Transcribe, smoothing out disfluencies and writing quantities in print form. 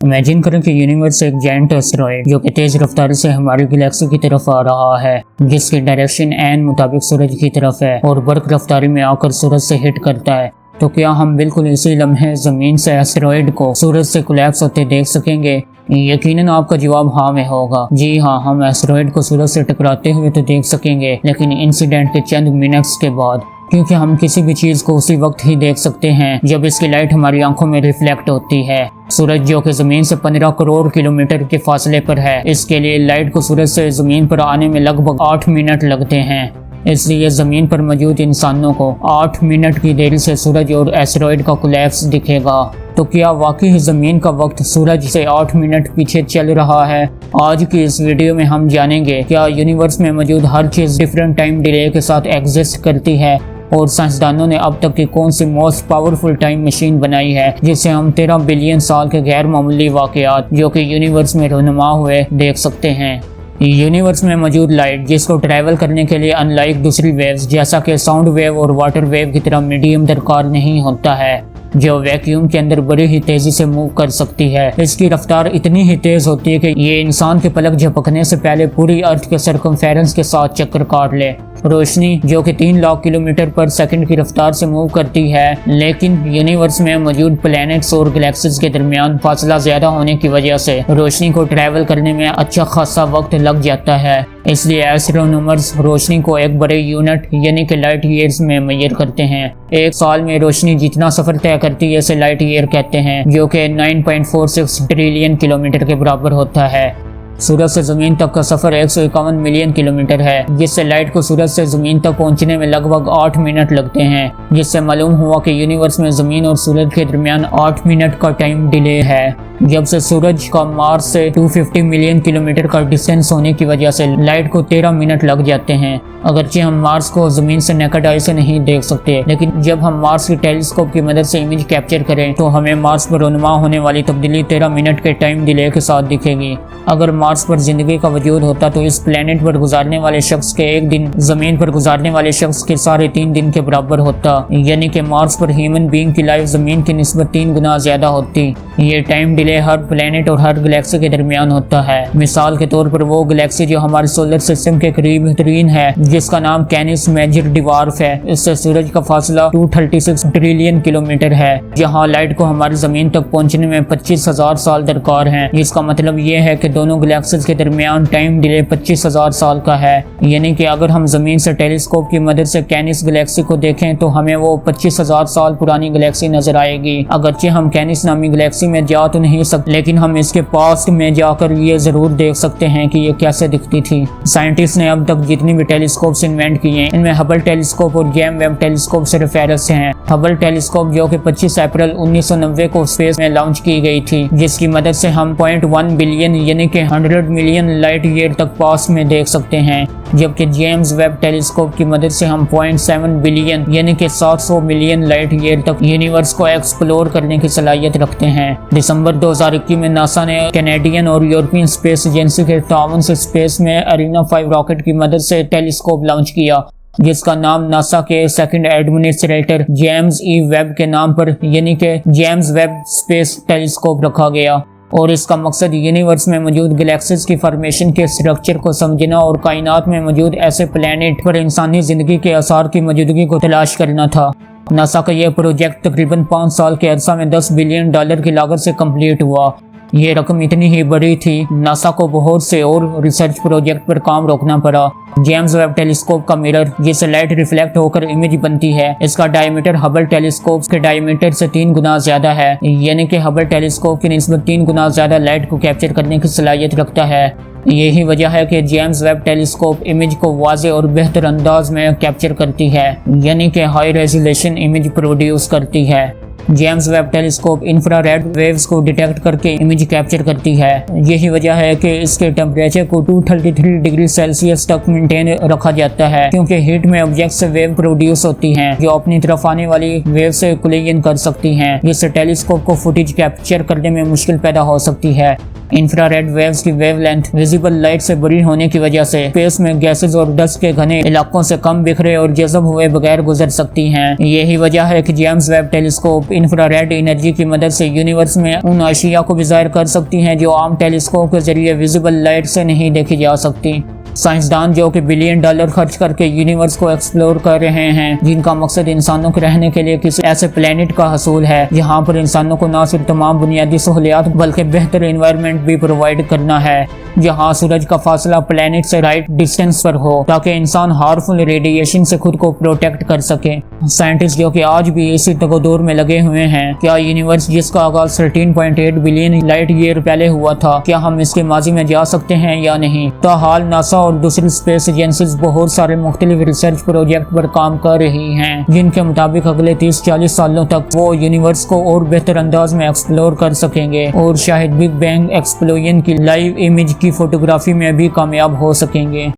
Imagine करें कि universe एक जायंट एस्टेरॉयड जो कि तेज रफ्तारी से हमारी गैलेक्सी की तरफ आ रहा है, जिसकी डायरेक्शन एन मुताबिक सूरज की तरफ है और बर्क रफ्तारी में आकर सूरज से हिट करता है। तो क्या हम बिल्कुल इसी लम्हे जमीन से एस्टेरॉयड को सूरज से कोलैप्स होते देख सकेंगे? यकीनन आपका जवाब हाँ में होगा। जी हाँ, हम एस्टेरॉयड को सूरज से टकराते हुए तो देख सकेंगे, लेकिन इंसिडेंट के चंद मिनट्स के बाद, क्योंकि हम किसी भी चीज को उसी वक्त ही देख सकते हैं जब इसकी लाइट हमारी आंखों में रिफ्लेक्ट होती है। सूरज जो कि जमीन से 15 करोड़ किलोमीटर के फासले पर है, इसके लिए लाइट को सूरज से जमीन पर आने में लगभग 8 मिनट लगते हैं। इसलिए जमीन पर मौजूद इंसानों को 8 मिनट की देरी से सूरज और एस्टेरॉयड का कोलैप्स दिखेगा। तो क्या वाकई जमीन का वक्त सूरज से 8 मिनट पीछे चल रहा है? आज की इस वीडियो में हम जानेंगे क्या यूनिवर्स में मौजूद हर चीज डिफरेंट टाइम डिले के साथ एग्जिस्ट करती है, और साइंसदानों ने अब तक की कौन सी मोस्ट पावरफुल टाइम मशीन बनाई है जिससे हम 13 बिलियन साल के गैर मामूली वाकयात जो कि यूनिवर्स में रहनुमा हुए देख सकते हैं। यूनिवर्स में मौजूद लाइट, जिसको ट्रैवल करने के लिए अनलाइक दूसरी वेव्स जैसा कि साउंड वेव और वाटर वेव की तरह मीडियम दरकार नहीं होता है जो वैक्यूम के अंदर बड़ी ही तेजी से मूव कर सकती है। इसकी रफ्तार इतनी ही तेज होती है कि ये इंसान के पलक झपकने से पहले पूरी अर्थ के सर्कमफेरेंस के साथ चक्कर काट ले। रोशनी जो कि 3 लाख किलोमीटर पर सेकंड की रफ्तार से मूव करती है, लेकिन यूनिवर्स में मौजूद प्लैनेट्स और गैलेक्सीज के दरमियान फासला ज्यादा होने की वजह से रोशनी को ट्रैवल करने में अच्छा खासा वक्त लग जाता है। इसलिए एस्ट्रोनॉमर्स रोशनी को एक बड़े यूनिट यानी कि लाइट ईयर्स में मेजर करते हैं। एक साल में रोशनी जितना सफर तय करती है इसे लाइट ईयर कहते हैं, जो कि 9.46 ट्रिलियन किलोमीटर के बराबर होता है। सूरज से जमीन तक का सफर 151 मिलियन किलोमीटर है, जिससे लाइट को सूरज से जमीन तक पहुंचने में लगभग 8 मिनट लगते हैं, जिससे मालूम हुआ कि यूनिवर्स में जमीन और सूरज के दरमियान 8 मिनट का टाइम डिले है। जब से सूरज का मार्स से 250 मिलियन किलोमीटर का डिस्टेंस होने की वजह से लाइट को 13 मिनट लग जाते हैं। अगरचे हम मार्स को जमीन से नेकेड आई से नहीं देख सकते, लेकिन जब हम मार्स के टेलीस्कोप की मदद से इमेज कैप्चर करें तो हमें मार्स पर रहनुमा होने वाली तब्दीली 13 मिनट के टाइम डिले के साथ दिखेगी। अगर मार्स पर जिंदगी का वजूद होता तो इस प्लेनेट पर गुजारने वाले शख्स के एक दिन जमीन पर गुजारने वाले शख्स के सारे 3 दिन के बराबर होता, यानी कि मार्स पर ह्यूमन बीइंग की लाइफ जमीन की निस्बत 3 गुना ज्यादा होती। ये टाइम डिले हर प्लेनेट और हर गैलेक्सी के दरमियान होता है। मिसाल के तौर पर वो गैलेक्सी जो हमारे सोलर सिस्टम के करीब तरीन है, जिसका नाम कैनिस मेजर डिवार्फ है, इससे सूरज का फासला 236 ट्रिलियन किलोमीटर है, जहाँ लाइट को हमारी जमीन तक पहुँचने में 25,000 साल दरकार है। इसका मतलब ये है कि दोनों गैलेक्सीज के दरमियान टाइम डिले 25,000 साल का है। यानी कि अगर हम जमीन से टेलीस्कोप की मदद से कैनिस गैलेक्सी को देखें तो हमें वो 25,000 साल पुरानी गैलेक्सी नजर आएगी। अगरचे हम कैनिस नामी गैलेक्सी में जा तो नहीं सकते, लेकिन हम इसके पास्ट में जाकर ये जरूर देख सकते हैं कि ये कैसे दिखती थी। साइंटिस्ट ने अब तक जितनी भी टेलीस्कोप इन्वेंट किए हैं, इनमें हबल टेलीस्कोप और जेम्स वेब टेलीस्कोप सिर्फ फेरस हैं। हबल टेलीस्कोप जो कि 25 अप्रैल 1990 को स्पेस में लॉन्च की गई थी, जिसकी मदद से हम 0.1 बिलियन यानी कि 100 मिलियन लाइट ईयर तक पास में देख सकते हैं, जबकि जेम्स वेब टेलीस्कोप की मदद से हम 0.7 बिलियन यानी कि 700 मिलियन लाइट ईयर तक यूनिवर्स को एक्सप्लोर करने की सलाहियत रखते हैं। दिसंबर 2021 में नासा ने कैनेडियन और यूरोपियन स्पेस एजेंसी के ताउन से स्पेस में अरीना 5 रॉकेट की मदद से टेलीस्कोप लॉन्च किया, जिसका नाम नासा के सेकंड एडमिनिस्ट्रेटर जेम्स ई वेब के नाम पर यानी कि जेम्स वेब स्पेस टेलीस्कोप रखा गया। और इसका मकसद यूनिवर्स में मौजूद गैलेक्सीज की फॉर्मेशन के स्ट्रक्चर को समझना और कायनात में मौजूद ऐसे प्लैनेट पर इंसानी जिंदगी के आसार की मौजूदगी को तलाश करना था। नासा का यह प्रोजेक्ट तकरीबन 5 साल के अरसा में $10 बिलियन की लागत से कंप्लीट हुआ। ये रकम इतनी ही बड़ी थी, नासा को बहुत से और रिसर्च प्रोजेक्ट पर काम रोकना पड़ा। जेम्स वेब टेलीस्कोप का मिरर, जिससे लाइट रिफ्लेक्ट होकर इमेज बनती है, इसका डायमीटर हबल टेलीस्कोप के डायमीटर से 3 गुना ज्यादा है, यानी कि हबल टेलीस्कोप की निस्बत 3 गुना ज्यादा लाइट को कैप्चर करने की सलाहियत रखता है। यही वजह है कि जेम्स वेब टेलीस्कोप इमेज को वाज़े और बेहतर अंदाज में कैप्चर करती है, यानी कि हाई रेजोल्यूशन इमेज प्रोड्यूस करती है। James Webb telescope infrared waves को डिटेक्ट करके इमेज कैप्चर करती है। यही वजह है कि इसके टेम्परेचर को 233 डिग्री सेल्सियस तक मेंटेन रखा जाता है, क्योंकि हीट में ऑब्जेक्ट से वेव प्रोड्यूस होती हैं जो अपनी तरफ आने वाली वेव से कोलिजन कर सकती हैं, जिससे टेलीस्कोप को फुटेज कैप्चर करने में मुश्किल पैदा हो सकती है। इंफ्रारेड वेव्स की वेवलेंथ विजिबल लाइट से बड़ी होने की वजह से स्पेस में गैसेस और डस्ट के घने इलाकों से कम बिखरे और जज़ब हुए बगैर गुजर सकती हैं। यही वजह है कि James Webb telescope infrared energy की मदद से यूनिवर्स में उन अशिया को भी ज़ाहिर कर सकती हैं जो आम टेलीस्कोप के जरिए विजिबल लाइट से नहीं देखी जा सकती। साइंसदान जो कि $1 बिलियन खर्च करके यूनिवर्स को एक्सप्लोर कर रहे हैं, जिनका मकसद इंसानों के रहने के लिए किसी ऐसे प्लेनेट का हसूल है जहां पर इंसानों को न सिर्फ तमाम बुनियादी सहूलियात बल्कि बेहतर एनवायरनमेंट भी प्रोवाइड करना है, जहां सूरज का फासला प्लेनेट से राइट डिस्टेंस पर हो ताकि इंसान हार्मफुल रेडिएशन से खुद को प्रोटेक्ट कर सके। साइंटिस्ट जो कि आज भी इसी तगदौर में लगे हुए हैं, क्या यूनिवर्स जिसका आगाज 13.8 बिलियन लाइट ईयर पहले हुआ था, क्या हम इसके माजी में जा सकते हैं या नहीं। ताहाल नासा और दूसरी स्पेस एजेंसीज बहुत सारे मुख्तलिफ रिसर्च प्रोजेक्ट पर काम कर रही हैं, जिनके मुताबिक अगले 30-40 सालों तक वो यूनिवर्स को और बेहतर अंदाज में एक्सप्लोर कर सकेंगे और शायद बिग बैंग एक्सप्लोजन की लाइव इमेज की फोटोग्राफी में भी कामयाब हो सकेंगे।